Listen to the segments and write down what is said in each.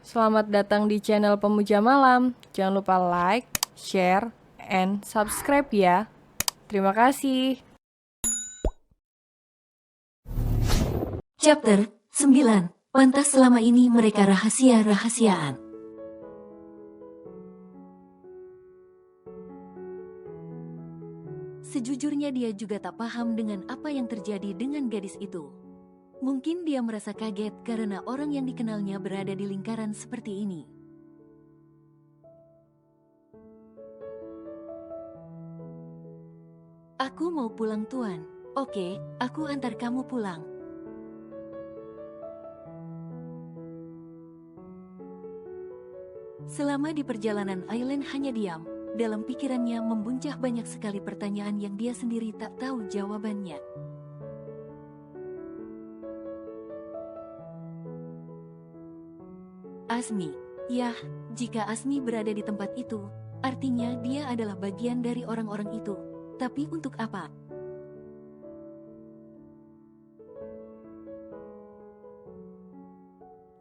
Selamat datang di channel Pemuja Malam. Jangan lupa like, share, and subscribe ya. Terima kasih. Chapter 9. Pantas selama ini mereka rahasia-rahasiaan. Sejujurnya dia juga tak paham dengan apa yang terjadi dengan gadis itu. Mungkin dia merasa kaget karena orang yang dikenalnya berada di lingkaran seperti ini. Aku mau pulang tuan. Oke, aku antar kamu pulang. Selama di perjalanan Aileen hanya diam. Dalam pikirannya membuncah banyak sekali pertanyaan yang dia sendiri tak tahu jawabannya. Asmi. Yah, jika Asmi berada di tempat itu, artinya dia adalah bagian dari orang-orang itu. Tapi untuk apa?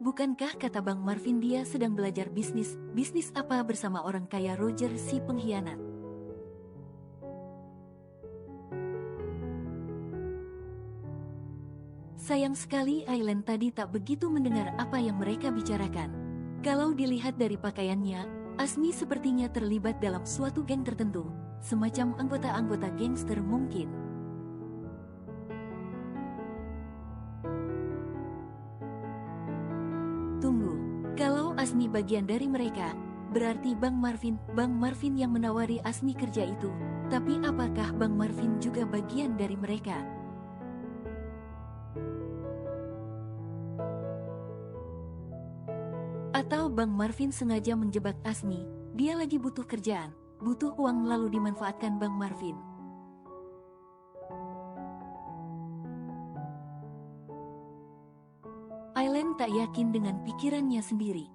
Bukankah kata Bang Marvin dia sedang belajar bisnis? Bisnis apa bersama orang kaya Roger si pengkhianat? Sayang sekali Aileen tadi tak begitu mendengar apa yang mereka bicarakan. Kalau dilihat dari pakaiannya, Asmi sepertinya terlibat dalam suatu geng tertentu, semacam anggota-anggota gangster mungkin. Tunggu, kalau Asmi bagian dari mereka, berarti Bang Marvin yang menawari Asmi kerja itu. Tapi apakah Bang Marvin juga bagian dari mereka? Atau Bang Marvin sengaja menjebak Asmi, dia lagi butuh kerjaan, butuh uang lalu dimanfaatkan Bang Marvin. Aileen tak yakin dengan pikirannya sendiri.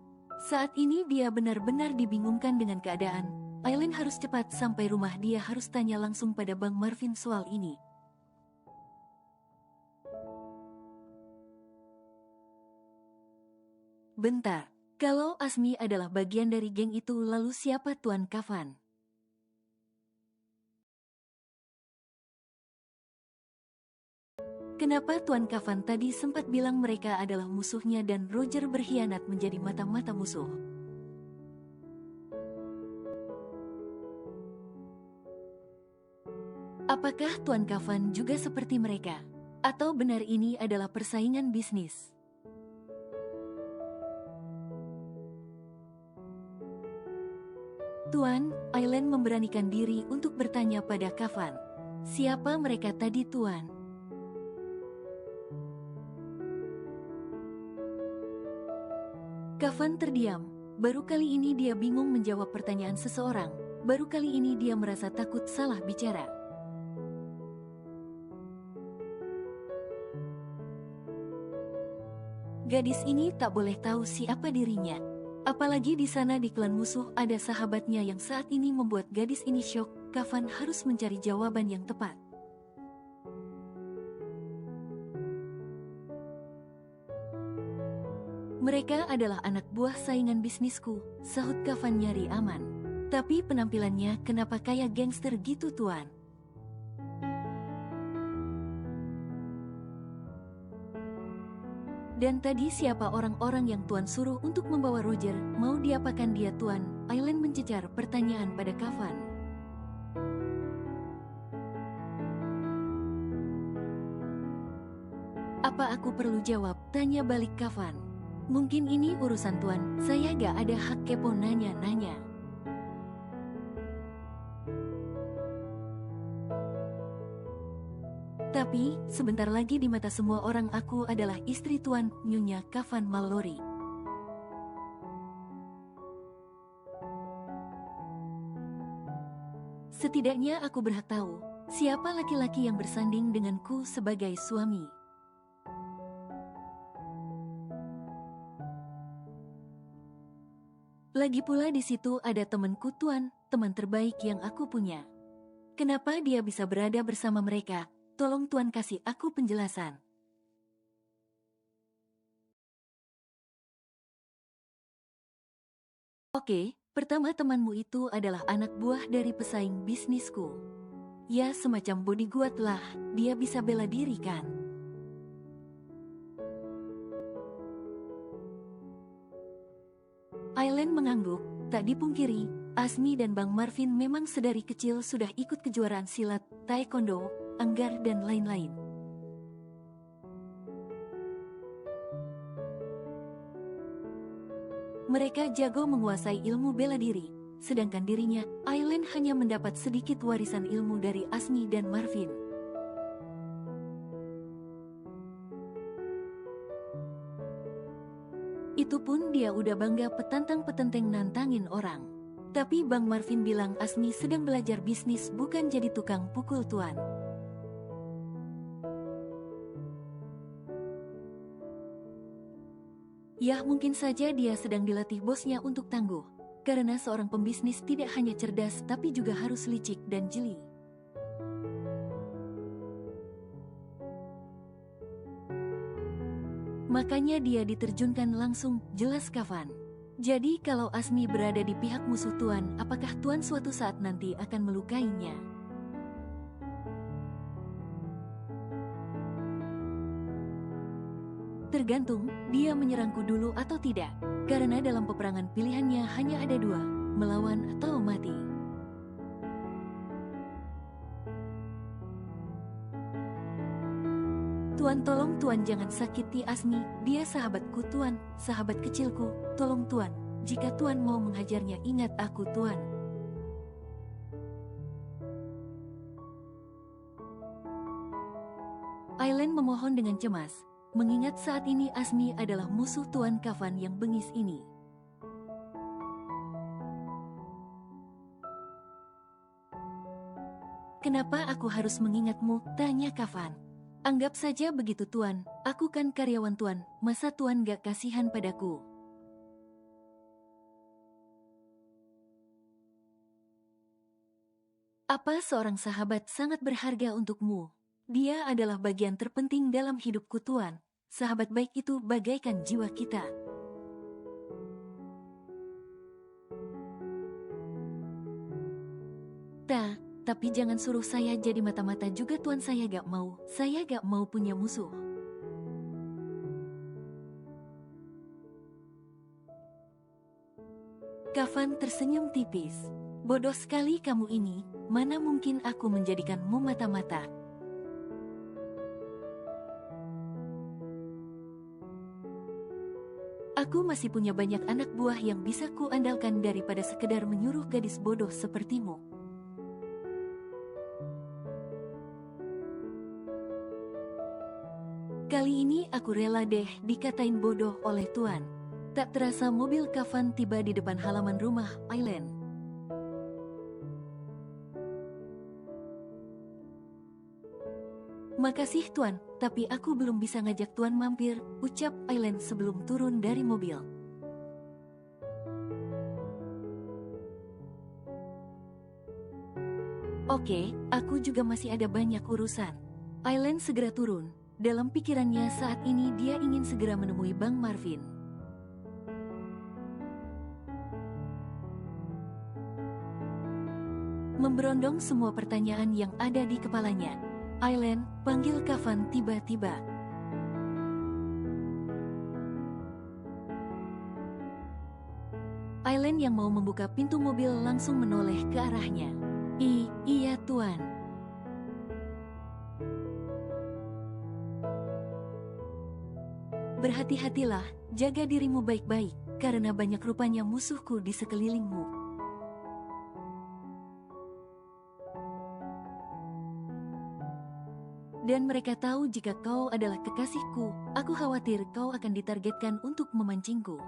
Saat ini dia benar-benar dibingungkan dengan keadaan. Aileen harus cepat sampai rumah, dia harus tanya langsung pada Bang Marvin soal ini. Bentar, kalau Asmi adalah bagian dari geng itu lalu siapa Tuan Kafan? Kenapa Tuan Kafan tadi sempat bilang mereka adalah musuhnya dan Roger berkhianat menjadi mata-mata musuh? Apakah Tuan Kafan juga seperti mereka? Atau benar ini adalah persaingan bisnis? Tuan, Aileen memberanikan diri untuk bertanya pada Kafan. Siapa mereka tadi Tuan? Kafan terdiam. Baru kali ini dia bingung menjawab pertanyaan seseorang. Baru kali ini dia merasa takut salah bicara. Gadis ini tak boleh tahu siapa dirinya. Apalagi di sana di klan musuh ada sahabatnya yang saat ini membuat gadis ini syok. Kafan harus mencari jawaban yang tepat. Mereka adalah anak buah saingan bisnisku, sahut Kafan nyari aman. Tapi penampilannya kenapa kayak gangster gitu Tuan? Dan tadi siapa orang-orang yang Tuan suruh untuk membawa Roger? Mau diapakan dia Tuan? Aileen mencecar pertanyaan pada Kafan. Apa aku perlu jawab? Tanya balik Kafan. Mungkin ini urusan Tuan, saya gak ada hak kepo nanya-nanya. Tapi, sebentar lagi di mata semua orang aku adalah istri Tuan, Nyonya Kafan Mallory. Setidaknya aku berhak tahu, siapa laki-laki yang bersanding denganku sebagai suami. Lagi pula di situ ada temanku Tuan, teman terbaik yang aku punya. Kenapa dia bisa berada bersama mereka? Tolong Tuan kasih aku penjelasan. Oke, pertama temanmu itu adalah anak buah dari pesaing bisnisku. Ya semacam bodyguard lah, dia bisa bela diri kan? Aileen mengangguk, tak dipungkiri, Asmi dan Bang Marvin memang sedari kecil sudah ikut kejuaraan silat, taekwondo, anggar dan lain-lain. Mereka jago menguasai ilmu bela diri, sedangkan dirinya, Aileen hanya mendapat sedikit warisan ilmu dari Asmi dan Marvin. Itu pun dia udah bangga petantang-petenteng nantangin orang. Tapi Bang Marvin bilang Asmi sedang belajar bisnis bukan jadi tukang pukul tuan. Ya mungkin saja dia sedang dilatih bosnya untuk tangguh. Karena seorang pembisnis tidak hanya cerdas tapi juga harus licik dan jeli. Makanya dia diterjunkan langsung, jelas Kavan. Jadi kalau Asmi berada di pihak musuh Tuan, apakah Tuan suatu saat nanti akan melukainya? Tergantung, dia menyerangku dulu atau tidak. Karena dalam peperangan pilihannya hanya ada dua, melawan atau mati. Tuan tolong Tuan jangan sakiti Asmi, dia sahabatku Tuan, sahabat kecilku, tolong Tuan, jika Tuan mau menghajarnya ingat aku Tuan. Aileen memohon dengan cemas, mengingat saat ini Asmi adalah musuh Tuan Kavan yang bengis ini. Kenapa aku harus mengingatmu? Tanya Kavan. Anggap saja begitu Tuan, aku kan karyawan Tuan, masa Tuan gak kasihan padaku? Apa seorang sahabat sangat berharga untukmu? Dia adalah bagian terpenting dalam hidupku Tuan. Sahabat baik itu bagaikan jiwa kita. Tapi jangan suruh saya jadi mata-mata juga Tuan, saya gak mau punya musuh. Kavan tersenyum tipis. Bodoh sekali kamu ini, mana mungkin aku menjadikanmu mata-mata. Aku masih punya banyak anak buah yang bisa kuandalkan daripada sekedar menyuruh gadis bodoh sepertimu. Kali ini aku rela deh dikatain bodoh oleh Tuan. Tak terasa mobil Kavan tiba di depan halaman rumah Aileen. Makasih Tuan, tapi aku belum bisa ngajak Tuan mampir, ucap Aileen sebelum turun dari mobil. Oke, aku juga masih ada banyak urusan. Aileen segera turun. Dalam pikirannya saat ini dia ingin segera menemui Bang Marvin. Memberondong semua pertanyaan yang ada di kepalanya. Aileen, panggil Kavan tiba-tiba. Aileen yang mau membuka pintu mobil langsung menoleh ke arahnya. Iya Tuan. Berhati-hatilah, jaga dirimu baik-baik, karena banyak rupanya musuhku di sekelilingmu. Dan mereka tahu jika kau adalah kekasihku, aku khawatir kau akan ditargetkan untuk memancingku.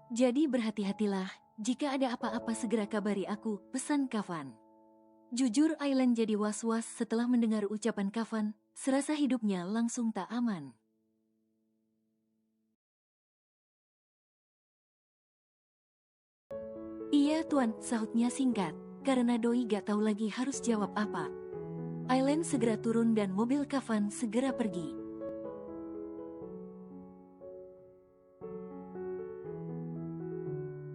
Jadi berhati-hatilah, jika ada apa-apa segera kabari aku, pesan Kavan. Jujur Aileen jadi was-was setelah mendengar ucapan Kavan, serasa hidupnya langsung tak aman. Iya Tuan, sahutnya singkat, karena doi gak tahu lagi harus jawab apa. Aileen segera turun dan mobil Kavan segera pergi.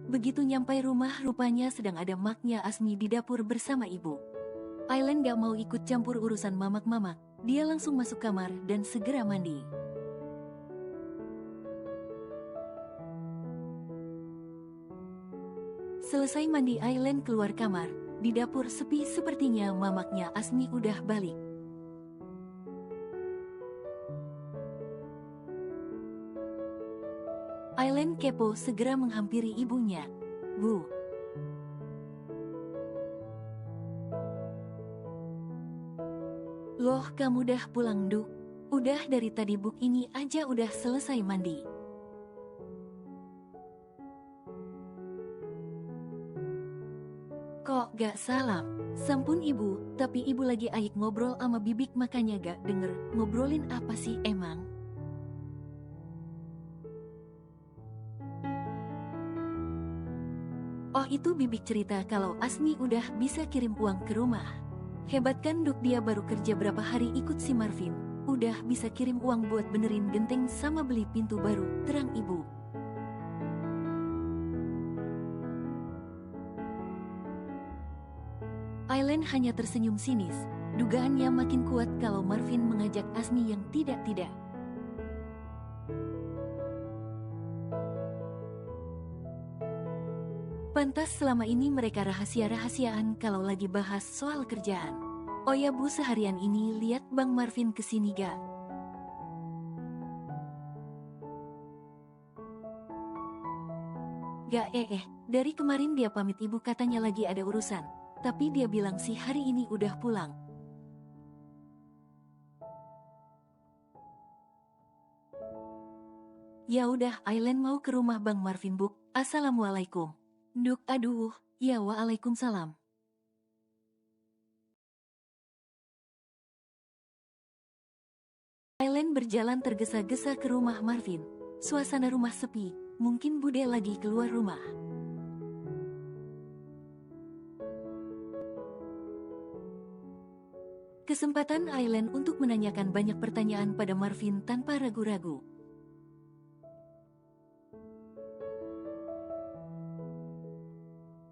Begitu nyampai rumah, rupanya sedang ada maknya Asmi di dapur bersama ibu. Aileen gak mau ikut campur urusan mamak-mamak. Dia langsung masuk kamar dan segera mandi. Selesai mandi, Aileen keluar kamar. Di dapur sepi, sepertinya mamaknya Asmi udah balik. Aileen kepo, segera menghampiri ibunya. Bu. Loh, kamu udah pulang, Duk? Udah dari tadi, Buk, ini aja udah selesai mandi. Kok gak salam? Sampun ibu, tapi ibu lagi aik ngobrol sama Bibik, makanya gak denger. Ngobrolin apa sih emang? Oh, itu Bibik cerita kalau Asmi udah bisa kirim uang ke rumah. Hebat kan, Duk, dia baru kerja berapa hari ikut si Marvin. Udah bisa kirim uang buat benerin genteng sama beli pintu baru, terang ibu. Aileen hanya tersenyum sinis. Dugaannya makin kuat kalau Marvin mengajak Asmi yang tidak-tidak. Pantas selama ini mereka rahasia-rahasiaan kalau lagi bahas soal kerjaan. Oh ya Bu, seharian ini lihat Bang Marvin kesini gak? Gak dari kemarin dia pamit ibu, katanya lagi ada urusan. Tapi dia bilang sih hari ini udah pulang. Ya udah, Aileen mau ke rumah Bang Marvin, Bu. Assalamualaikum. Duk, aduh, ya waalaikumsalam. Aileen berjalan tergesa-gesa ke rumah Marvin. Suasana rumah sepi, mungkin Bude lagi keluar rumah. Kesempatan Aileen untuk menanyakan banyak pertanyaan pada Marvin tanpa ragu-ragu.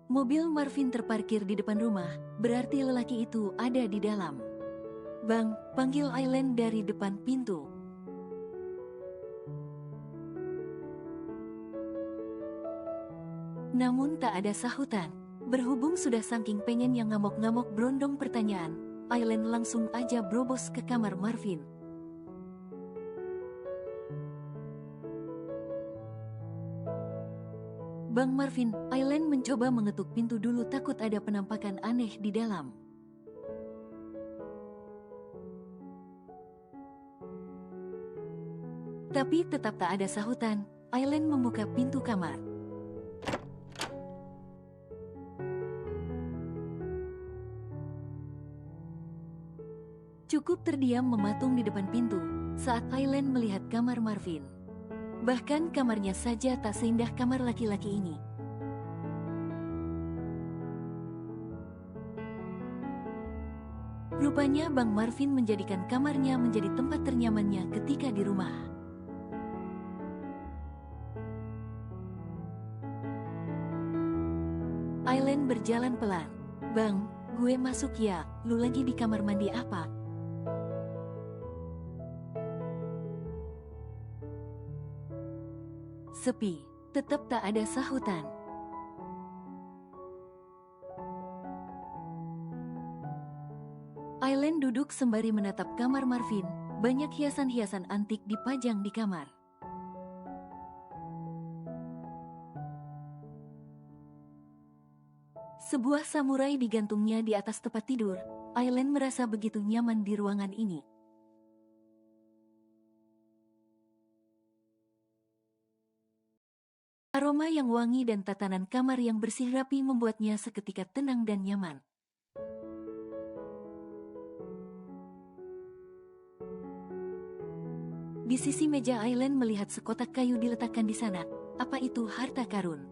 Mobil Marvin terparkir di depan rumah, berarti lelaki itu ada di dalam. Bang, panggil Aileen dari depan pintu. Namun tak ada sahutan. Berhubung sudah saking pengen yang ngamuk-ngamuk berondong pertanyaan, Aileen langsung aja brobos ke kamar Marvin. Bang Marvin, Aileen mencoba mengetuk pintu dulu, takut ada penampakan aneh di dalam. Tapi tetap tak ada sahutan. Aileen membuka pintu kamar. Cukup terdiam mematung di depan pintu saat Aileen melihat kamar Marvin. Bahkan kamarnya saja tak seindah kamar laki-laki ini. Rupanya Bang Marvin menjadikan kamarnya menjadi tempat ternyamannya ketika di rumah. Aileen berjalan pelan. Bang, gue masuk ya, lu lagi di kamar mandi apa? Sepi, tetap tak ada sahutan. Aileen duduk sembari menatap kamar Marvin. Banyak hiasan-hiasan antik dipajang di kamar. Sebuah samurai digantungnya di atas tempat tidur. Aileen merasa begitu nyaman di ruangan ini. Aroma yang wangi dan tatanan kamar yang bersih rapi membuatnya seketika tenang dan nyaman. Di sisi meja Aileen melihat sekotak kayu diletakkan di sana. Apa itu harta karun?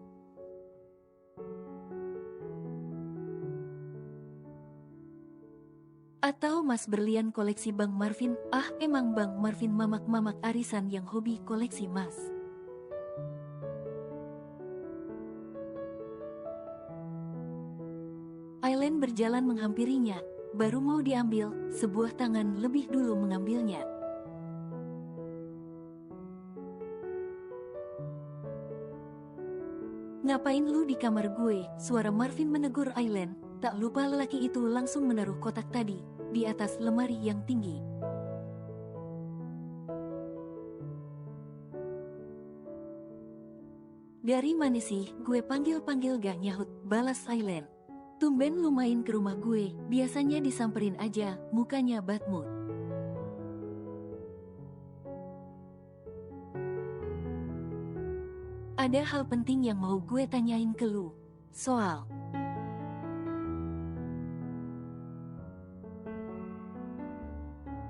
Atau emas berlian koleksi Bang Marvin? Ah, emang Bang Marvin mamak-mamak arisan yang hobi koleksi emas. Marvin berjalan menghampirinya, baru mau diambil, sebuah tangan lebih dulu mengambilnya. "Ngapain lu di kamar gue?" Suara Marvin menegur Aileen. Tak lupa lelaki itu langsung menaruh kotak tadi di atas lemari yang tinggi. "Dari mana sih? Gue panggil-panggil gak nyahut," balas Aileen. "Tumben lu main ke rumah gue, biasanya disamperin aja, mukanya bad mood." "Ada hal penting yang mau gue tanyain ke lu. Soal..."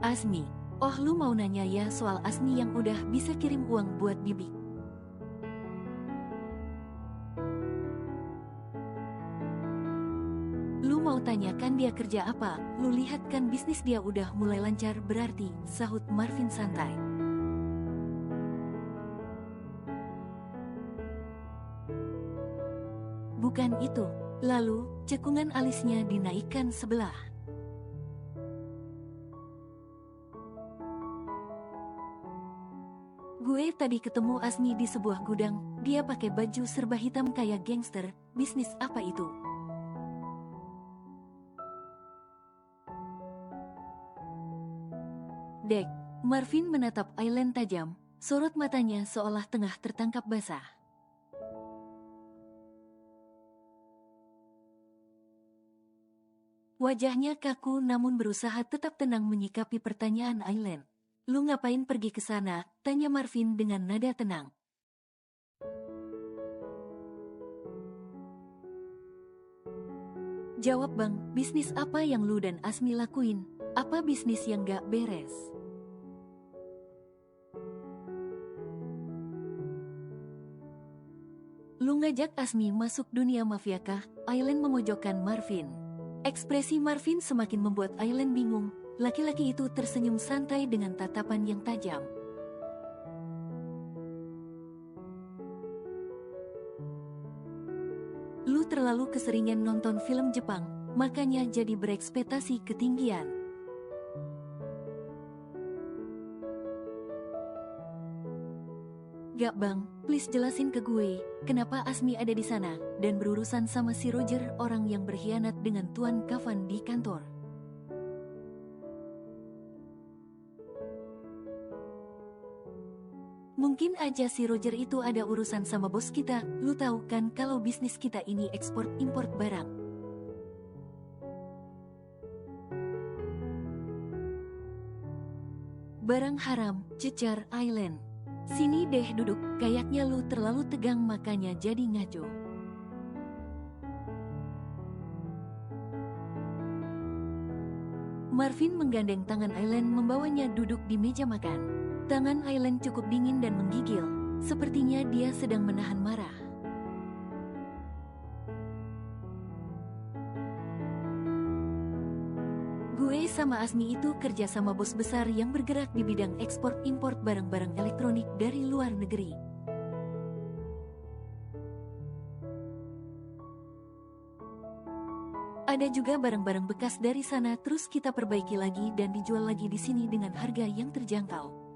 "Asmi." "Oh, lu mau nanya ya soal Asmi yang udah bisa kirim uang buat Bibi?" "Lu mau tanyakan dia kerja apa? Lu lihat kan bisnis dia udah mulai lancar berarti," sahut Marvin santai. "Bukan itu." Lalu, cekungan alisnya dinaikkan sebelah. "Gue tadi ketemu Asmi di sebuah gudang, dia pakai baju serba hitam kayak gangster. Bisnis apa itu?" "Dek." Marvin menatap Aileen tajam, sorot matanya seolah tengah tertangkap basah. Wajahnya kaku namun berusaha tetap tenang menyikapi pertanyaan Aileen. "Lu ngapain pergi ke sana?" tanya Marvin dengan nada tenang. "Jawab bang, bisnis apa yang lu dan Asmi lakuin? Apa bisnis yang gak beres?" "Lu ngajak Asmi masuk dunia mafia kah?" Aileen memojokkan Marvin. Ekspresi Marvin semakin membuat Aileen bingung. Laki-laki itu tersenyum santai dengan tatapan yang tajam. "Lu terlalu keseringan nonton film Jepang, makanya jadi berekspektasi ketinggian." "Gak bang, please jelasin ke gue, kenapa Asmi ada di sana, dan berurusan sama si Roger, orang yang berkhianat dengan Tuan Kavan di kantor." "Mungkin aja si Roger itu ada urusan sama bos kita, lu tahu kan kalau bisnis kita ini ekspor-import barang." "Barang haram," cecar Aileen. "Sini deh duduk, kayaknya lu terlalu tegang makanya jadi ngaco." Marvin menggandeng tangan Aileen membawanya duduk di meja makan. Tangan Aileen cukup dingin dan menggigil, sepertinya dia sedang menahan marah. "Gue sama Asmi itu kerja sama bos besar yang bergerak di bidang ekspor-impor barang-barang elektronik dari luar negeri. Ada juga barang-barang bekas dari sana terus kita perbaiki lagi dan dijual lagi di sini dengan harga yang terjangkau.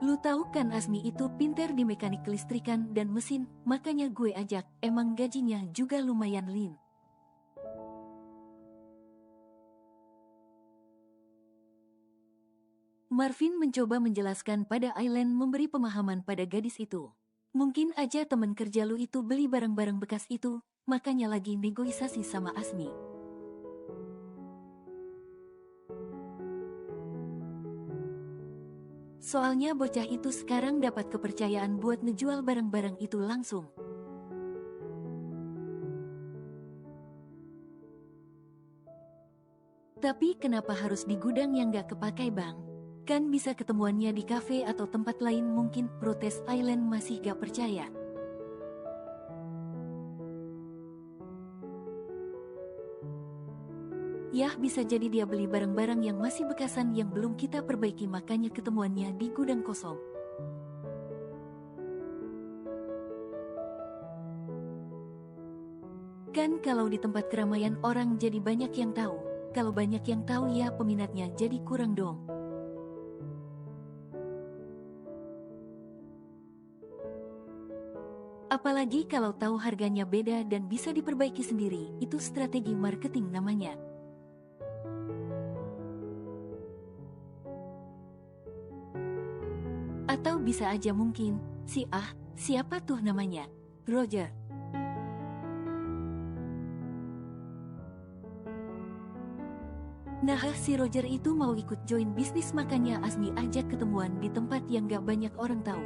Lu tahu kan Asmi itu pinter di mekanik kelistrikan dan mesin, makanya gue ajak, emang gajinya juga lumayan lin." Marvin mencoba menjelaskan pada Aileen memberi pemahaman pada gadis itu. "Mungkin aja temen kerja lu itu beli barang-barang bekas itu, makanya lagi negosiasi sama Asmi. Soalnya bocah itu sekarang dapat kepercayaan buat ngejual barang-barang itu langsung." "Tapi kenapa harus di gudang yang gak kepakai bang? Kan bisa ketemuannya di kafe atau tempat lain," mungkin, protes Aileen masih gak percaya. "Yah, bisa jadi dia beli barang-barang yang masih bekasan yang belum kita perbaiki makanya ketemuannya di gudang kosong." kalau di tempat keramaian orang jadi banyak yang tahu. Kalau banyak yang tahu ya peminatnya jadi kurang dong. Apalagi kalau tahu harganya beda dan bisa diperbaiki sendiri, itu strategi marketing namanya. Atau bisa aja mungkin, siapa tuh namanya? Roger. Nah, si Roger itu mau ikut join bisnis, makanya Asmi ajak ketemuan di tempat yang gak banyak orang tahu.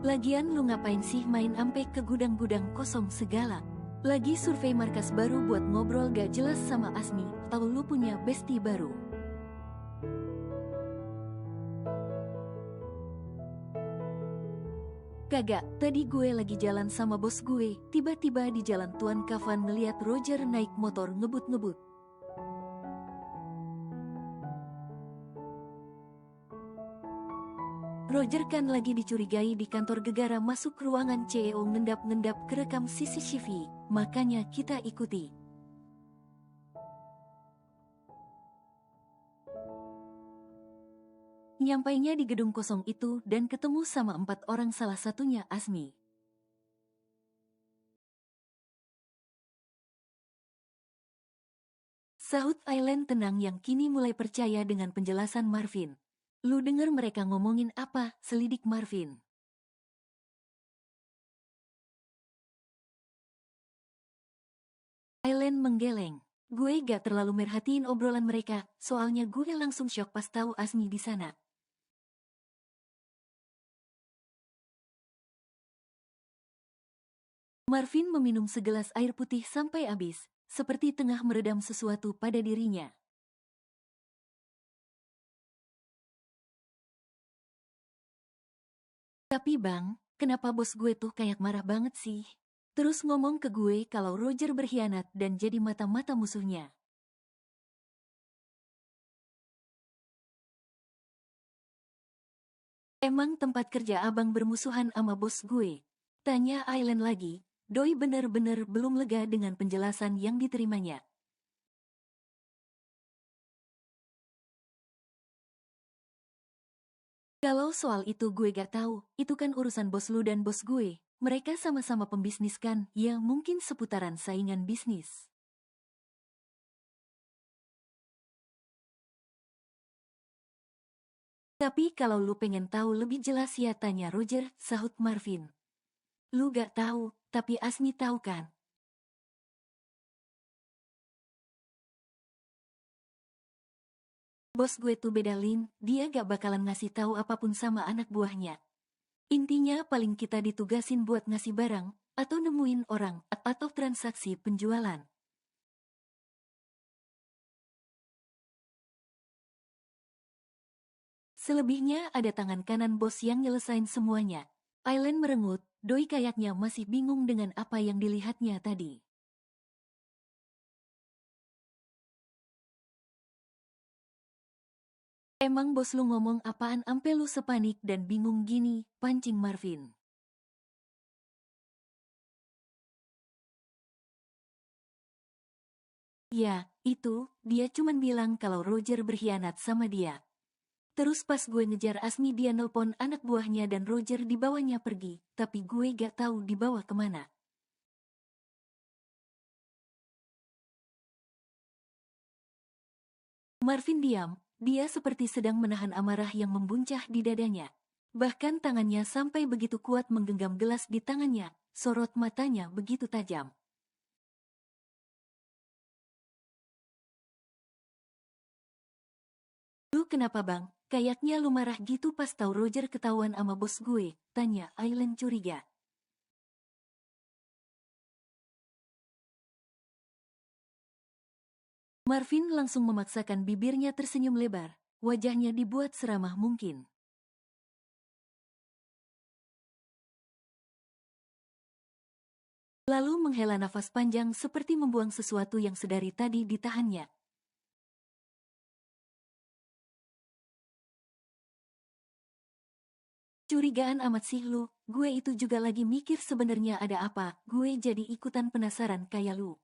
Lagian lu ngapain sih main ampe ke gudang-gudang kosong segala? Lagi survei markas baru buat ngobrol gak jelas sama Asmi, atau lu punya bestie baru? Kagak, tadi gue lagi jalan sama bos gue, tiba-tiba di jalan Tuan Kavan ngeliat Roger naik motor ngebut-ngebut. Roger kan lagi dicurigai di kantor gegara masuk ruangan CEO ngendap-ngendap kerekam CCTV, makanya kita ikuti. Nyampainya di gedung kosong itu dan ketemu sama 4 orang, salah satunya Asmi. Sahut Aileen tenang yang kini mulai percaya dengan penjelasan Marvin. Lu denger mereka ngomongin apa? Selidik Marvin. Aileen menggeleng. Gue gak terlalu merhatiin obrolan mereka, soalnya gue langsung syok pas tahu Asmi di sana. Marvin meminum segelas air putih sampai habis, seperti tengah meredam sesuatu pada dirinya. Tapi bang, kenapa bos gue tuh kayak marah banget sih? Terus ngomong ke gue kalau Roger berkhianat dan jadi mata-mata musuhnya. Emang tempat kerja abang bermusuhan sama bos gue? Tanya Aileen lagi. Doi bener-bener belum lega dengan penjelasan yang diterimanya. Kalau soal itu gue gak tahu, itu kan urusan bos lu dan bos gue. Mereka sama-sama pembisnis kan, ya mungkin seputaran saingan bisnis. Tapi kalau lu pengen tahu lebih jelas ya tanya Roger, sahut Marvin. Lu gak tahu, tapi Asmi tahu kan? Bos gue tuh beda Lin, dia gak bakalan ngasih tahu apapun sama anak buahnya. Intinya paling kita ditugasin buat ngasih barang, atau nemuin orang, atau transaksi penjualan. Selebihnya ada tangan kanan bos yang nyelesain semuanya. Aileen merengut, Doi kayaknya masih bingung dengan apa yang dilihatnya tadi. Emang bos lu ngomong apaan ampe lu sepanik dan bingung gini, pancing Marvin. Ya, itu, dia cuman bilang kalau Roger berkhianat sama dia. Terus pas gue ngejar Asmi dia nelpon anak buahnya dan Roger dibawanya pergi, tapi gue gak tahu dibawa kemana. Marvin diam, dia seperti sedang menahan amarah yang membuncah di dadanya. Bahkan tangannya sampai begitu kuat menggenggam gelas di tangannya, sorot matanya begitu tajam. Lu kenapa bang? Kayaknya lu marah gitu pas tahu Roger ketahuan sama bos gue, tanya Aileen curiga. Marvin langsung memaksakan bibirnya tersenyum lebar, wajahnya dibuat seramah mungkin. Lalu menghela nafas panjang seperti membuang sesuatu yang sedari tadi ditahannya. Curigaan amat sih lu, gue itu juga lagi mikir sebenarnya ada apa, gue jadi ikutan penasaran kayak lu.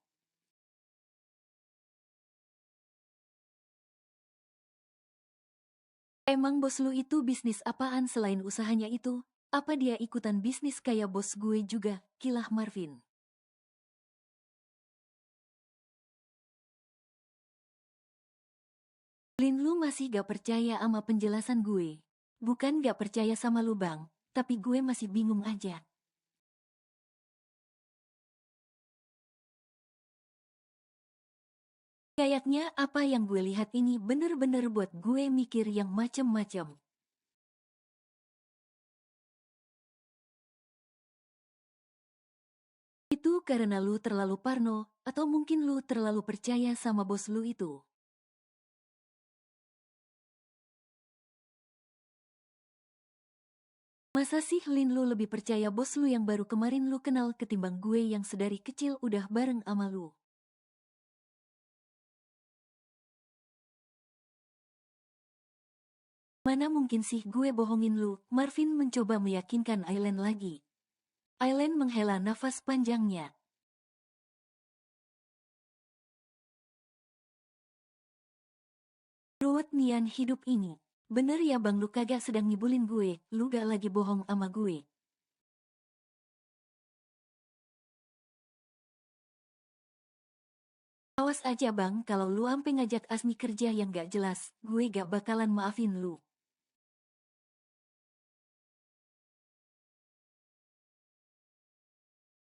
Emang bos lu itu bisnis apaan selain usahanya itu? Apa dia ikutan bisnis kayak bos gue juga? Kilah Marvin. Lin, lu masih gak percaya sama penjelasan gue? Bukan gak percaya sama lu bang, tapi gue masih bingung aja. Kayaknya apa yang gue lihat ini bener-bener buat gue mikir yang macem-macem. Itu karena lu terlalu parno, atau mungkin lu terlalu percaya sama bos lu itu. Masa sih Lin, lu lebih percaya bos lu yang baru kemarin lu kenal ketimbang gue yang sedari kecil udah bareng sama lu? Mana mungkin sih gue bohongin lu? Marvin mencoba meyakinkan Aileen lagi. Aileen menghela nafas panjangnya. Ruwet nian hidup ini. Bener ya bang, lu kagak sedang ngibulin gue, lu gak lagi bohong sama gue. Awas aja bang, kalau lu ampe ngajak Asmi kerja yang gak jelas, gue gak bakalan maafin lu.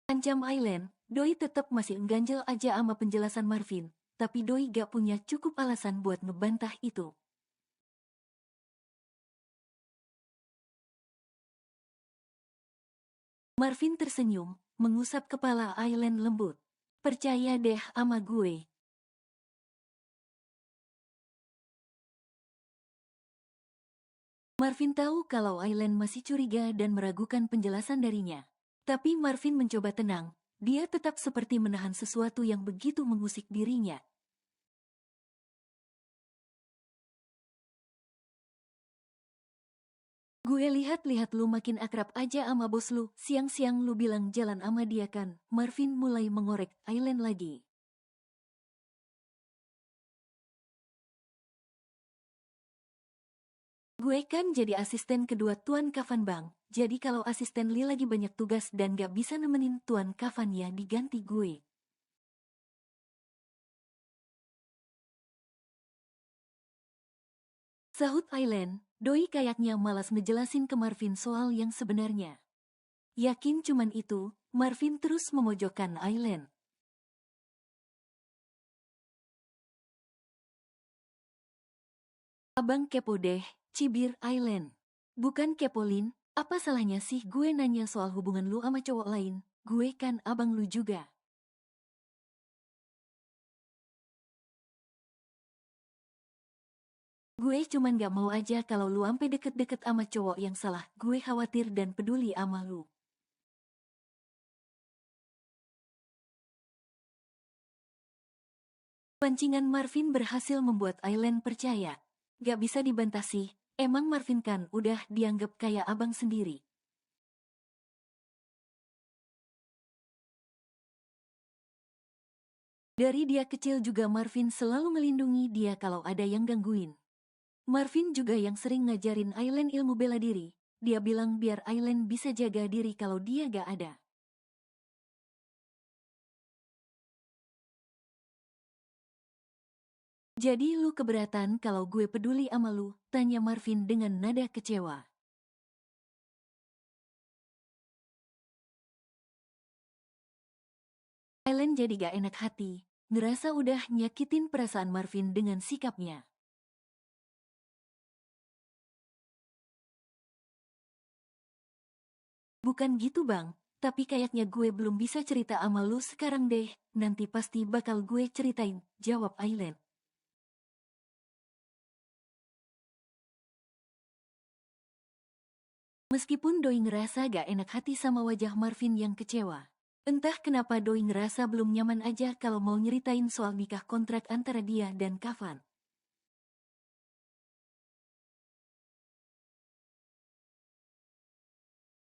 Ancam Aileen, Doi tetap masih engganjel aja sama penjelasan Marvin, tapi Doi gak punya cukup alasan buat ngebantah itu. Marvin tersenyum, mengusap kepala Aileen lembut. Percaya deh sama gue. Marvin tahu kalau Aileen masih curiga dan meragukan penjelasan darinya. Tapi Marvin mencoba tenang, dia tetap seperti menahan sesuatu yang begitu mengusik dirinya. Gue lihat-lihat lu makin akrab aja sama bos lu, siang-siang lu bilang jalan sama dia kan? Marvin mulai mengorek Aileen lagi. Gue kan jadi asisten kedua Tuan Kafan bang, jadi kalau asisten Li lagi banyak tugas dan gak bisa nemenin Tuan Kafan ya diganti gue. Sahut Aileen, Doi kayaknya malas ngejelasin ke Marvin soal yang sebenarnya. Yakin cuman itu, Marvin terus memojokkan Aileen. Abang kepo deh, cibir Aileen. Bukan kepo Lin, apa salahnya sih gue nanya soal hubungan lu sama cowok lain? Gue kan abang lu juga. Gue cuman gak mau aja kalau lu ampe deket-deket sama cowok yang salah. Gue khawatir dan peduli sama lu. Pancingan Marvin berhasil membuat Aileen percaya. Gak bisa dibantah sih, emang Marvin kan udah dianggap kayak abang sendiri. Dari dia kecil juga Marvin selalu melindungi dia kalau ada yang gangguin. Marvin juga yang sering ngajarin Aileen ilmu bela diri. Dia bilang biar Aileen bisa jaga diri kalau dia gak ada. Jadi lu keberatan kalau gue peduli sama lu? Tanya Marvin dengan nada kecewa. Aileen jadi gak enak hati, ngerasa udah nyakitin perasaan Marvin dengan sikapnya. Bukan gitu bang, tapi kayaknya gue belum bisa cerita sama lu sekarang deh, nanti pasti bakal gue ceritain, jawab Aileen. Meskipun Doi ngerasa gak enak hati sama wajah Marvin yang kecewa. Entah kenapa Doi ngerasa belum nyaman aja kalau mau nyeritain soal nikah kontrak antara dia dan Kafan.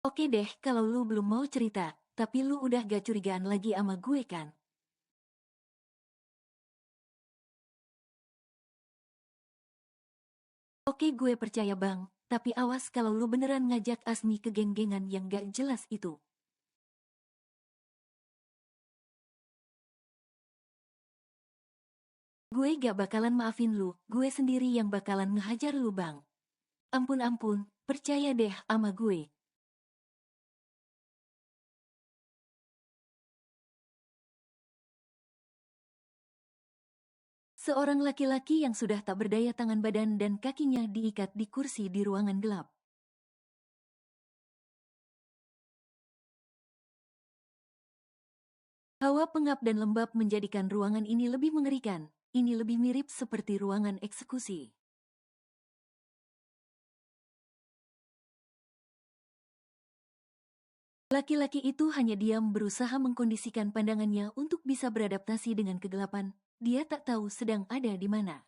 Oke deh kalau lu belum mau cerita, tapi lu udah gak curigaan lagi sama gue kan? Oke gue percaya bang, tapi awas kalau lu beneran ngajak Asmi ke geng-gengan yang gak jelas itu. Gue gak bakalan maafin lu, gue sendiri yang bakalan ngehajar lu bang. Ampun, percaya deh sama gue. Seorang laki-laki yang sudah tak berdaya tangan badan dan kakinya diikat di kursi di ruangan gelap. Hawa pengap dan lembab menjadikan ruangan ini lebih mengerikan. Ini lebih mirip seperti ruangan eksekusi. Laki-laki itu hanya diam berusaha mengkondisikan pandangannya untuk bisa beradaptasi dengan kegelapan. Dia tak tahu sedang ada di mana.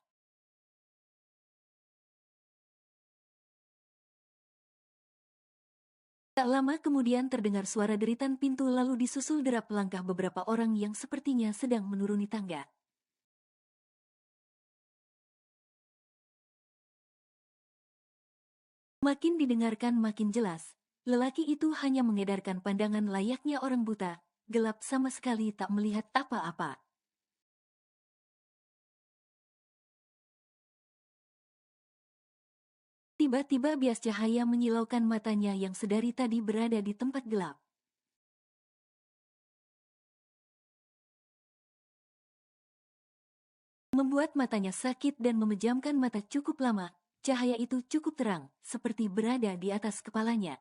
Tak lama kemudian terdengar suara deritan pintu lalu disusul derap langkah beberapa orang yang sepertinya sedang menuruni tangga. Makin didengarkan makin jelas. Lelaki itu hanya mengedarkan pandangan layaknya orang buta, gelap sama sekali tak melihat apa-apa. Tiba-tiba bias cahaya menyilaukan matanya yang sedari tadi berada di tempat gelap. Membuat matanya sakit dan memejamkan mata cukup lama, cahaya itu cukup terang, seperti berada di atas kepalanya.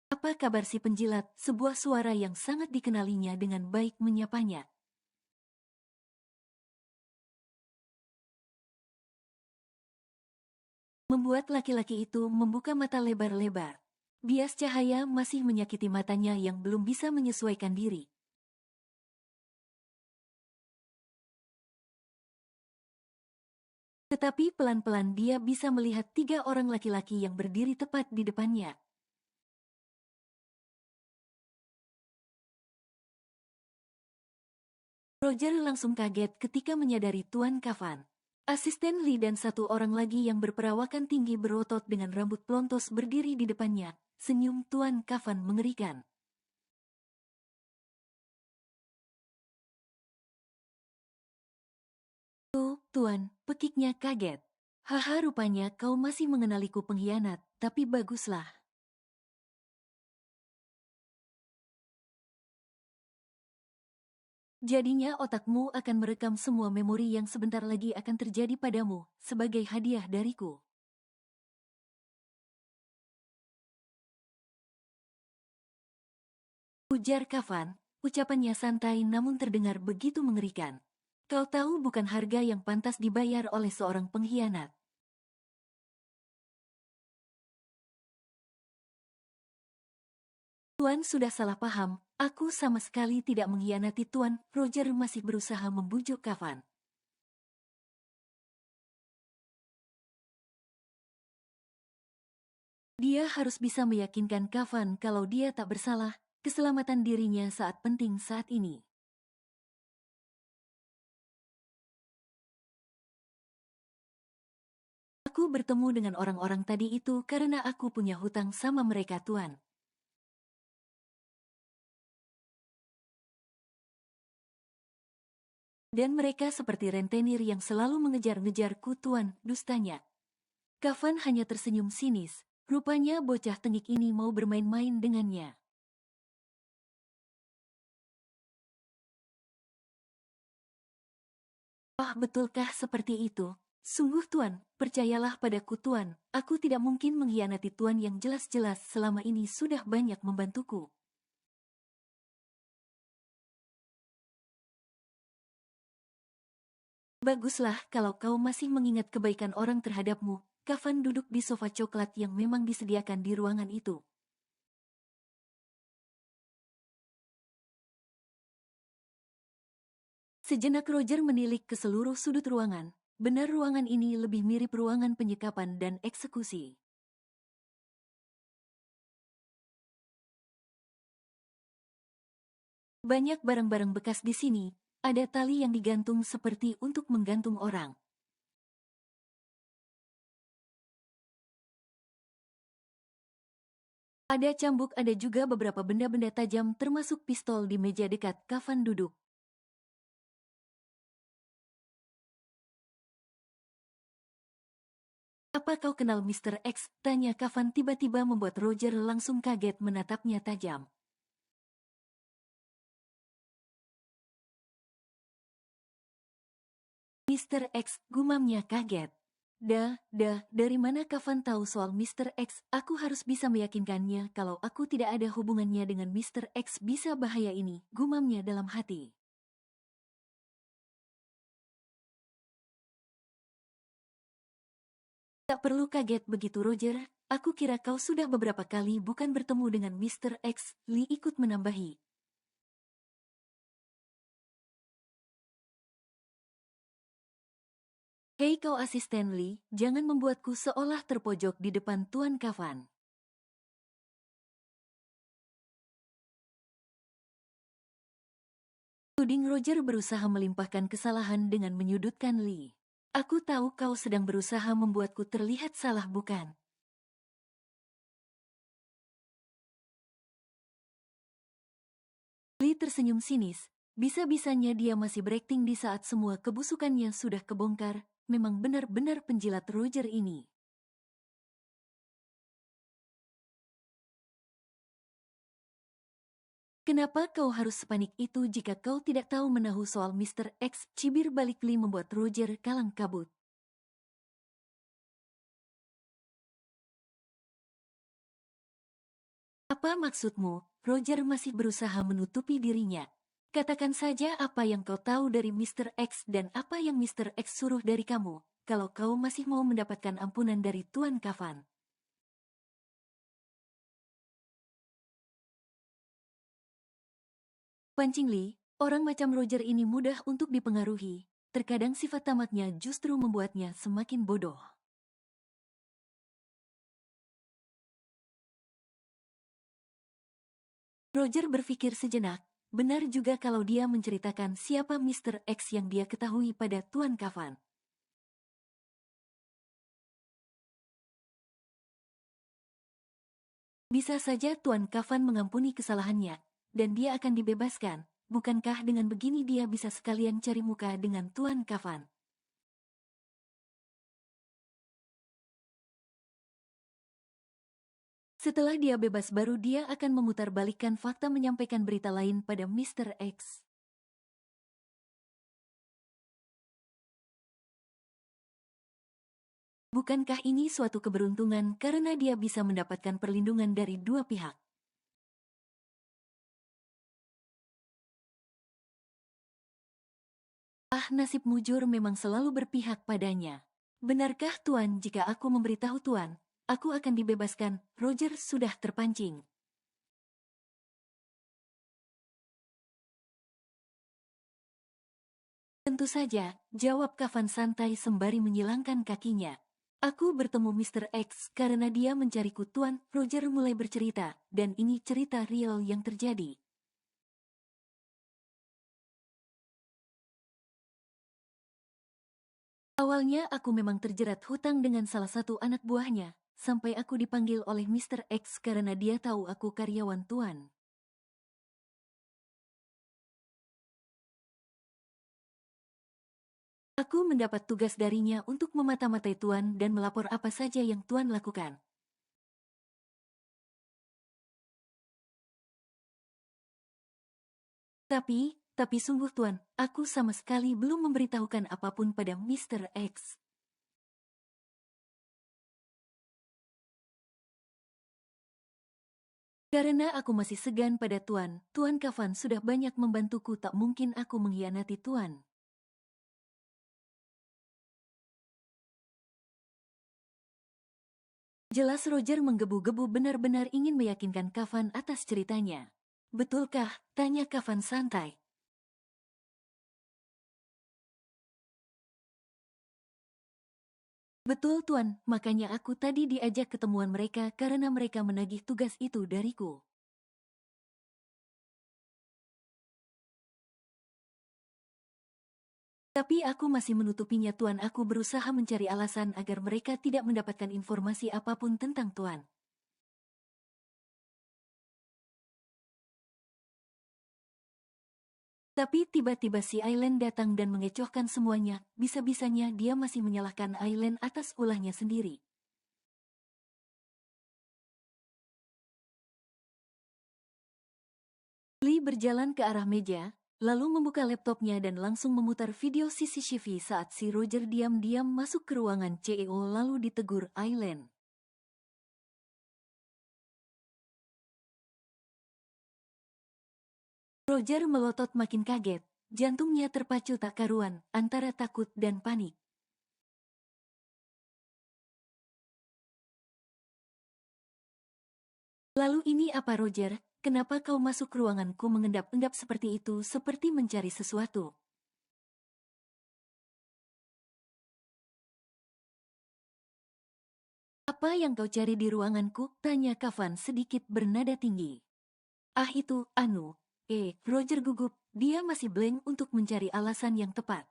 Apa kabar si penjilat? Sebuah suara yang sangat dikenalinya dengan baik menyapanya. Membuat laki-laki itu membuka mata lebar-lebar. Bias cahaya masih menyakiti matanya yang belum bisa menyesuaikan diri. Tetapi pelan-pelan dia bisa melihat 3 orang laki-laki yang berdiri tepat di depannya. Roger langsung kaget ketika menyadari Tuan Kafan. Asisten Lee dan 1 orang lagi yang berperawakan tinggi berotot dengan rambut pelontos berdiri di depannya. Senyum Tuan Kafan mengerikan. Tuan, pekiknya kaget. Haha, rupanya kau masih mengenaliku pengkhianat, tapi baguslah. Jadinya otakmu akan merekam semua memori yang sebentar lagi akan terjadi padamu, sebagai hadiah dariku. Ujar Kafan, ucapannya santai namun terdengar begitu mengerikan. Kau tahu bukan harga yang pantas dibayar oleh seorang pengkhianat. Tuan sudah salah paham, aku sama sekali tidak mengkhianati Tuan. Roger masih berusaha membujuk Kafan. Dia harus bisa meyakinkan Kafan kalau dia tak bersalah, keselamatan dirinya saat penting saat ini. Aku bertemu dengan orang-orang tadi itu karena aku punya hutang sama mereka, Tuan. Dan mereka seperti rentenir yang selalu mengejar-ngejarku, Tuan, dustanya. Kafan hanya tersenyum sinis. Rupanya bocah tengik ini mau bermain-main dengannya. Oh, betulkah seperti itu? Sungguh Tuan, percayalah padaku Tuan, aku tidak mungkin mengkhianati Tuan yang jelas-jelas selama ini sudah banyak membantuku. Baguslah kalau kau masih mengingat kebaikan orang terhadapmu. Kafan duduk di sofa coklat yang memang disediakan di ruangan itu. Sejenak Roger menilik ke seluruh sudut ruangan. Benar ruangan ini lebih mirip ruangan penyekapan dan eksekusi. Banyak barang-barang bekas di sini, ada tali yang digantung seperti untuk menggantung orang. Ada cambuk, ada juga beberapa benda-benda tajam termasuk pistol di meja dekat Kafan duduk. Apa kau kenal Mr. X? Tanya Kafan tiba-tiba membuat Roger langsung kaget menatapnya tajam. Mr. X, gumamnya kaget. Dari mana Kafan tahu soal Mr. X? Aku harus bisa meyakinkannya kalau aku tidak ada hubungannya dengan Mr. X bisa bahaya ini, gumamnya dalam hati. Tak perlu kaget begitu Roger, aku kira kau sudah beberapa kali bukan bertemu dengan Mr. X, Lee ikut menambahi. Hei kau asisten Lee, jangan membuatku seolah terpojok di depan Tuan Kafan. Tuding Roger berusaha melimpahkan kesalahan dengan menyudutkan Lee. Aku tahu kau sedang berusaha membuatku terlihat salah bukan? Lee tersenyum sinis, bisa-bisanya dia masih berakting di saat semua kebusukannya sudah kebongkar, memang benar-benar penjilat Roger ini. Kenapa kau harus sepanik itu jika kau tidak tahu menahu soal Mr. X? Cibir balik Lee membuat Roger kalang kabut. Apa maksudmu? Roger masih berusaha menutupi dirinya. Katakan saja apa yang kau tahu dari Mr. X dan apa yang Mr. X suruh dari kamu, kalau kau masih mau mendapatkan ampunan dari Tuan Kafan. Pancing Lee, orang macam Roger ini mudah untuk dipengaruhi. Terkadang sifat tamatnya justru membuatnya semakin bodoh. Roger berpikir sejenak, benar juga kalau dia menceritakan siapa Mr. X yang dia ketahui pada Tuan Kafan. Bisa saja Tuan Kafan mengampuni kesalahannya, dan dia akan dibebaskan. Bukankah dengan begini dia bisa sekalian cari muka dengan Tuan Kafan? Setelah dia bebas baru dia akan memutarbalikkan fakta menyampaikan berita lain pada Mr. X. Bukankah ini suatu keberuntungan karena dia bisa mendapatkan perlindungan dari dua pihak? Ah, nasib mujur memang selalu berpihak padanya. Benarkah Tuan jika aku memberitahu Tuan, aku akan dibebaskan? Roger sudah terpancing. Tentu saja, jawab Kafan santai sembari menyilangkan kakinya. Aku bertemu Mr. X karena dia mencariku Tuan. Roger mulai bercerita, dan ini cerita real yang terjadi. Awalnya aku memang terjerat hutang dengan salah satu anak buahnya, sampai aku dipanggil oleh Mr. X karena dia tahu aku karyawan Tuan. Aku mendapat tugas darinya untuk memata-matai Tuan dan melapor apa saja yang Tuan lakukan. Tapi sungguh Tuan, aku sama sekali belum memberitahukan apapun pada Mr. X. Karena aku masih segan pada Tuan, Tuan Kafan sudah banyak membantuku, tak mungkin aku mengkhianati Tuan. Jelas Roger menggebu-gebu benar-benar ingin meyakinkan Kafan atas ceritanya. Betulkah? Tanya Kafan santai. Betul Tuan, makanya aku tadi diajak ketemuan mereka karena mereka menagih tugas itu dariku. Tapi aku masih menutupinya Tuan, aku berusaha mencari alasan agar mereka tidak mendapatkan informasi apapun tentang Tuan. Tapi tiba-tiba si Aileen datang dan mengecohkan semuanya, bisa-bisanya dia masih menyalahkan Aileen atas ulahnya sendiri. Lee berjalan ke arah meja, lalu membuka laptopnya dan langsung memutar video CCTV saat si Roger diam-diam masuk ke ruangan CEO lalu ditegur Aileen. Roger melotot makin kaget, jantungnya terpacu tak karuan, antara takut dan panik. Lalu ini apa Roger, kenapa kau masuk ruanganku mengendap-endap seperti itu seperti mencari sesuatu? Apa yang kau cari di ruanganku? Tanya Kavan sedikit bernada tinggi. Ah itu, Roger gugup, dia masih blank untuk mencari alasan yang tepat.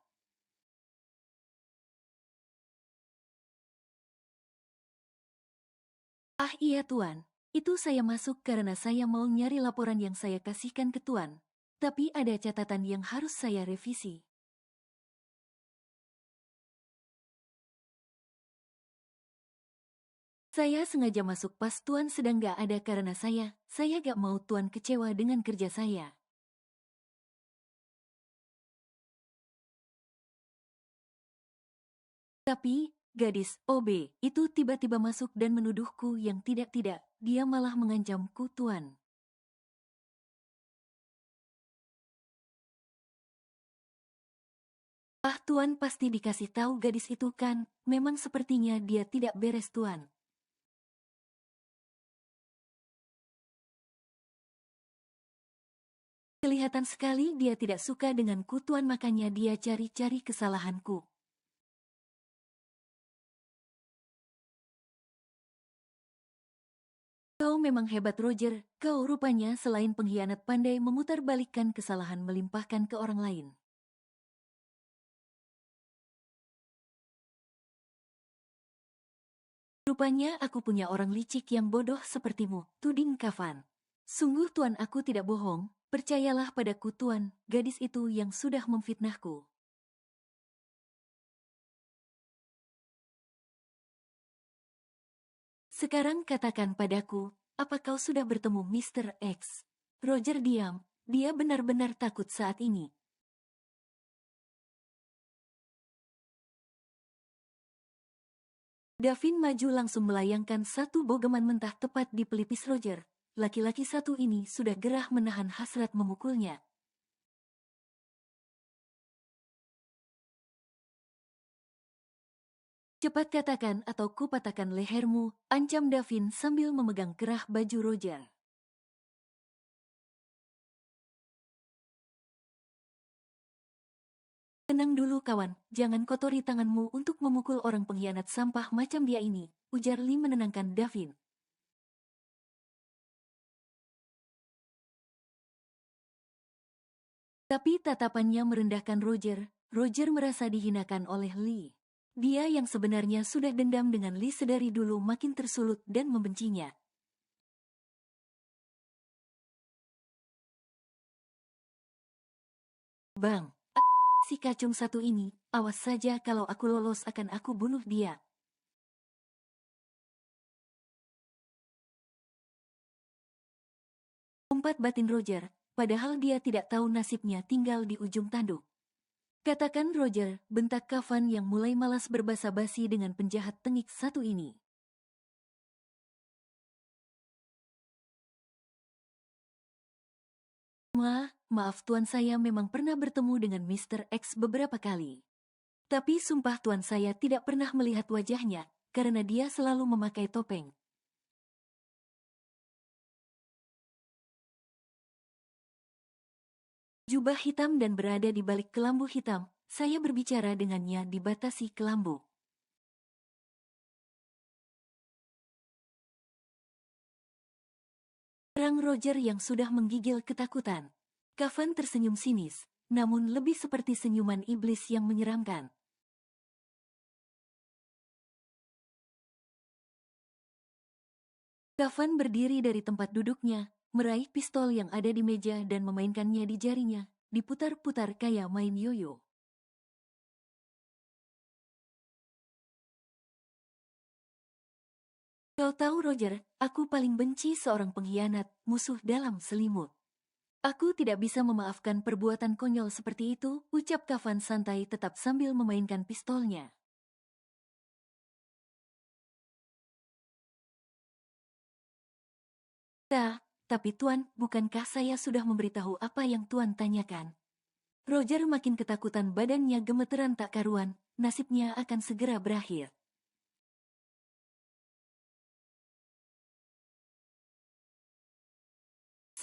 Ah iya Tuan, itu saya masuk karena saya mau nyari laporan yang saya kasihkan ke Tuan. Tapi ada catatan yang harus saya revisi. Saya sengaja masuk pas Tuan sedang gak ada karena saya gak mau Tuan kecewa dengan kerja saya. Tapi, gadis OB itu tiba-tiba masuk dan menuduhku yang tidak-tidak, dia malah mengancamku Tuan. Ah Tuan pasti dikasih tahu gadis itu kan, memang sepertinya dia tidak beres Tuan. Kelihatan sekali dia tidak suka denganku Tuan, makanya dia cari-cari kesalahanku. Kau memang hebat Roger, kau rupanya selain pengkhianat pandai memutarbalikkan kesalahan melimpahkan ke orang lain. Rupanya aku punya orang licik yang bodoh sepertimu, tuding Kavan. Sungguh Tuan aku tidak bohong, percayalah padaku Tuan, gadis itu yang sudah memfitnahku. Sekarang katakan padaku, apa kau sudah bertemu Mr. X? Roger diam, dia benar-benar takut saat ini. Davin maju langsung melayangkan satu bogeman mentah tepat di pelipis Roger. Laki-laki satu ini sudah gerah menahan hasrat memukulnya. Cepat katakan atau kupatahkan lehermu, ancam Davin sambil memegang kerah baju Roger. Tenang dulu kawan, jangan kotori tanganmu untuk memukul orang pengkhianat sampah macam dia ini, ujar Lee menenangkan Davin. Tapi tatapannya merendahkan Roger. Roger merasa dihinakan oleh Lee. Dia yang sebenarnya sudah dendam dengan Lee sedari dulu makin tersulut dan membencinya. Bang, si kacung satu ini, awas saja kalau aku lolos akan aku bunuh dia. Umpat batin Roger, padahal dia tidak tahu nasibnya tinggal di ujung tanduk. Katakan Roger, bentak Kavan yang mulai malas berbasa-basi dengan penjahat tengik satu ini. Maaf tuan, saya memang pernah bertemu dengan Mr. X beberapa kali. Tapi sumpah tuan saya tidak pernah melihat wajahnya, karena dia selalu memakai topeng. Jubah hitam dan berada di balik kelambu hitam, saya berbicara dengannya dibatasi kelambu. Sang Roger yang sudah menggigil ketakutan. Kavan tersenyum sinis, namun lebih seperti senyuman iblis yang menyeramkan. Kavan berdiri dari tempat duduknya, meraih pistol yang ada di meja dan memainkannya di jarinya, diputar-putar kayak main yoyo. Kau tahu Roger, aku paling benci seorang pengkhianat, musuh dalam selimut. Aku tidak bisa memaafkan perbuatan konyol seperti itu, ucap Kavan santai tetap sambil memainkan pistolnya. Tapi Tuan, bukankah saya sudah memberitahu apa yang Tuan tanyakan? Roger makin ketakutan, badannya gemeteran tak karuan, nasibnya akan segera berakhir.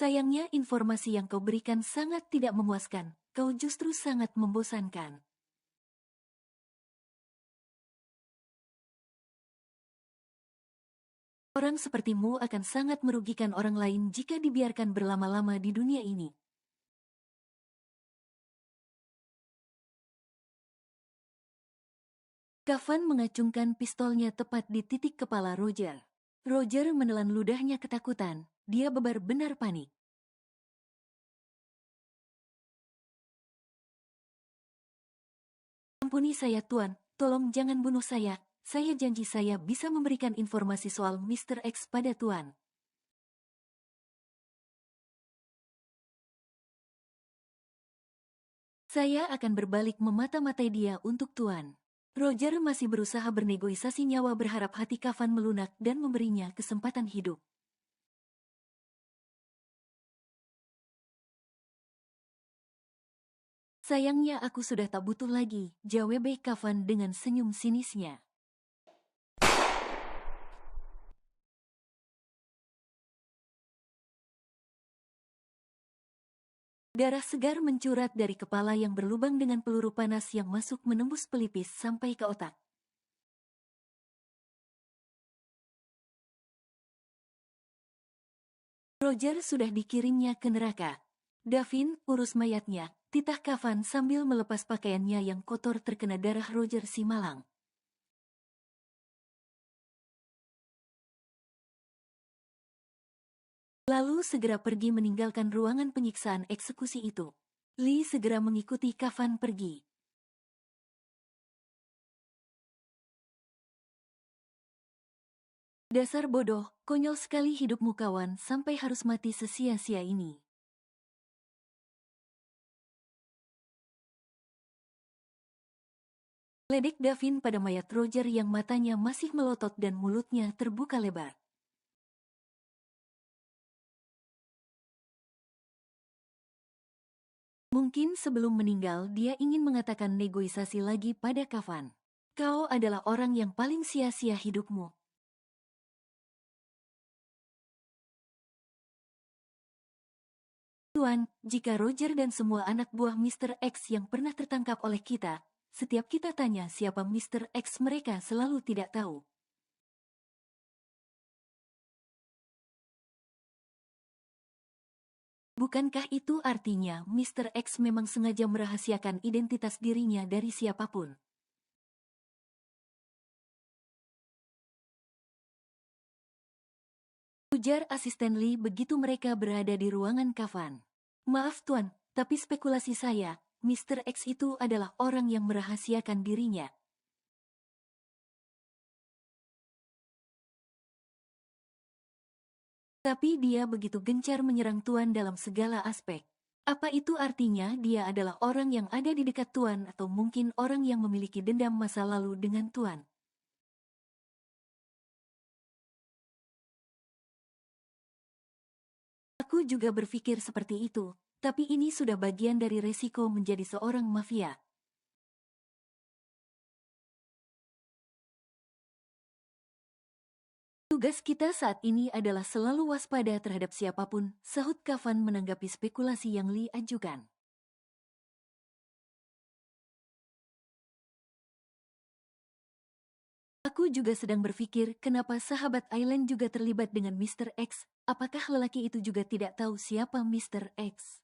Sayangnya informasi yang kau berikan sangat tidak memuaskan, kau justru sangat membosankan. Orang sepertimu akan sangat merugikan orang lain jika dibiarkan berlama-lama di dunia ini. Kavan mengacungkan pistolnya tepat di titik kepala Roger. Roger menelan ludahnya ketakutan, dia benar-benar panik. Ampuni saya Tuan, tolong jangan bunuh saya janji saya bisa memberikan informasi soal Mr. X pada Tuan. Saya akan berbalik memata-matai dia untuk Tuan. Roger masih berusaha bernegosiasi nyawa, berharap hati Kavan melunak dan memberinya kesempatan hidup. Sayangnya aku sudah tak butuh lagi, jawab Kavan dengan senyum sinisnya. Darah segar mencurat dari kepala yang berlubang dengan peluru panas yang masuk menembus pelipis sampai ke otak. Roger sudah dikirimnya ke neraka. Davin, urus mayatnya, titah Kavan sambil melepas pakaiannya yang kotor terkena darah Roger si malang. Lalu segera pergi meninggalkan ruangan penyiksaan eksekusi itu. Lee segera mengikuti Kavan pergi. Dasar bodoh, konyol sekali hidupmu kawan, sampai harus mati sesia-sia ini. Ledek Davin pada mayat Roger yang matanya masih melotot dan mulutnya terbuka lebar. Mungkin sebelum meninggal dia ingin mengatakan negosiasi lagi pada Kavan. Kau adalah orang yang paling sia-sia hidupmu. Tuan, jika Roger dan semua anak buah Mr. X yang pernah tertangkap oleh kita, setiap kita tanya siapa Mr. X mereka selalu tidak tahu. Bukankah itu artinya Mr. X memang sengaja merahasiakan identitas dirinya dari siapapun? Ujar asisten Lee begitu mereka berada di ruangan Kavan. Maaf Tuan, tapi spekulasi saya, Mr. X itu adalah orang yang merahasiakan dirinya. Tapi dia begitu gencar menyerang Tuan dalam segala aspek. Apa itu artinya dia adalah orang yang ada di dekat Tuan atau mungkin orang yang memiliki dendam masa lalu dengan Tuan? Aku juga berpikir seperti itu, tapi ini sudah bagian dari resiko menjadi seorang mafia. Tugas kita saat ini adalah selalu waspada terhadap siapapun, sahut Kavan menanggapi spekulasi yang Lee ajukan. Aku juga sedang berpikir kenapa sahabat Aileen juga terlibat dengan Mr. X. Apakah lelaki itu juga tidak tahu siapa Mr. X?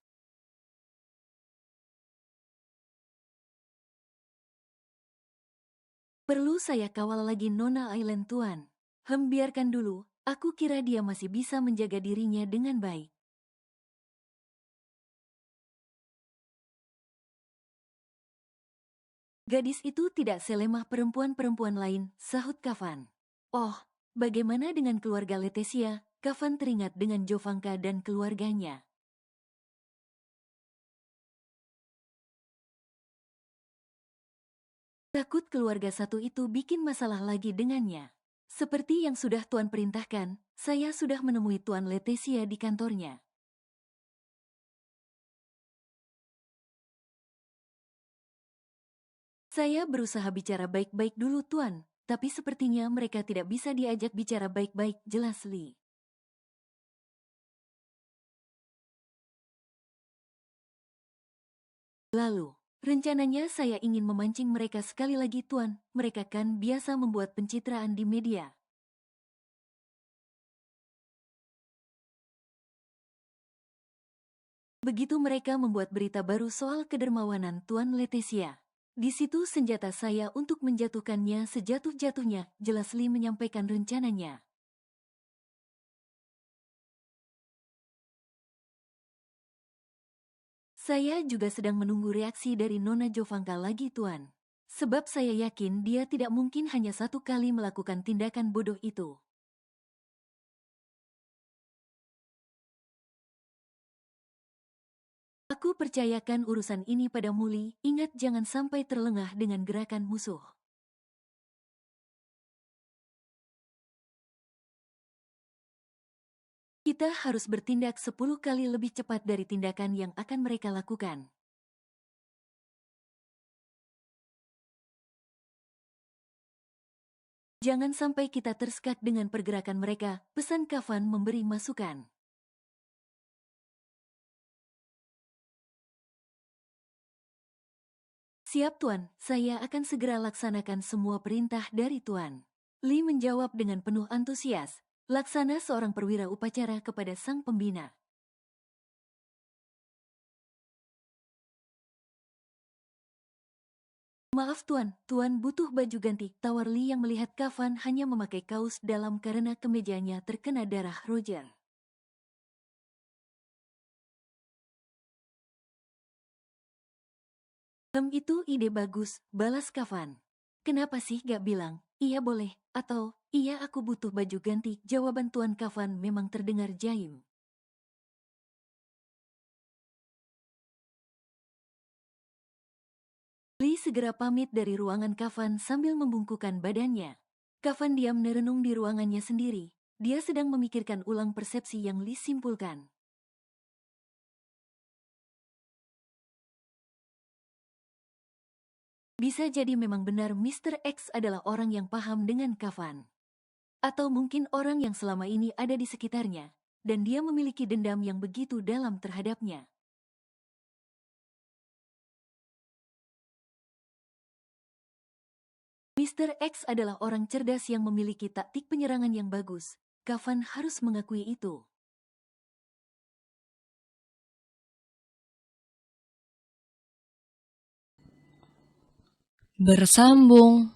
Perlu saya kawal lagi Nona Aileen Tuan? Biarkan dulu, aku kira dia masih bisa menjaga dirinya dengan baik. Gadis itu tidak selemah perempuan-perempuan lain, sahut Kafan. Oh, bagaimana dengan keluarga Letesia? Kafan teringat dengan Jovanka dan keluarganya. Takut keluarga satu itu bikin masalah lagi dengannya. Seperti yang sudah Tuan perintahkan, saya sudah menemui Tuan Letesia di kantornya. Saya berusaha bicara baik-baik dulu Tuan, tapi sepertinya mereka tidak bisa diajak bicara baik-baik, jelas Li. Lalu, rencananya saya ingin memancing mereka sekali lagi Tuan, mereka kan biasa membuat pencitraan di media. Begitu mereka membuat berita baru soal kedermawanan Tuan Letesia. Di situ senjata saya untuk menjatuhkannya sejatuh-jatuhnya, jelas Li menyampaikan rencananya. Saya juga sedang menunggu reaksi dari Nona Jovanka lagi Tuan. Sebab saya yakin dia tidak mungkin hanya satu kali melakukan tindakan bodoh itu. Aku percayakan urusan ini pada Muli, ingat jangan sampai terlengah dengan gerakan musuh. Kita harus bertindak 10 kali lebih cepat dari tindakan yang akan mereka lakukan. Jangan sampai kita tersekat dengan pergerakan mereka, pesan Kafan memberi masukan. Siap Tuan, saya akan segera laksanakan semua perintah dari Tuan. Li menjawab dengan penuh antusias, laksana seorang perwira upacara kepada sang pembina. Maaf Tuan, Tuan butuh baju ganti, tawar Li yang melihat Kafan hanya memakai kaos dalam karena kemejanya terkena darah Roger. Itu ide bagus, balas Kafan. Kenapa sih gak bilang, iya boleh, atau iya aku butuh baju ganti, jawaban Tuan Kafan memang terdengar jaim. Li segera pamit dari ruangan Kafan sambil membungkukkan badannya. Kafan diam merenung di ruangannya sendiri. Dia sedang memikirkan ulang persepsi yang Li simpulkan. Bisa jadi memang benar Mr. X adalah orang yang paham dengan Kafan. Atau mungkin orang yang selama ini ada di sekitarnya, dan dia memiliki dendam yang begitu dalam terhadapnya. Mr. X adalah orang cerdas yang memiliki taktik penyerangan yang bagus. Kafan harus mengakui itu. Bersambung.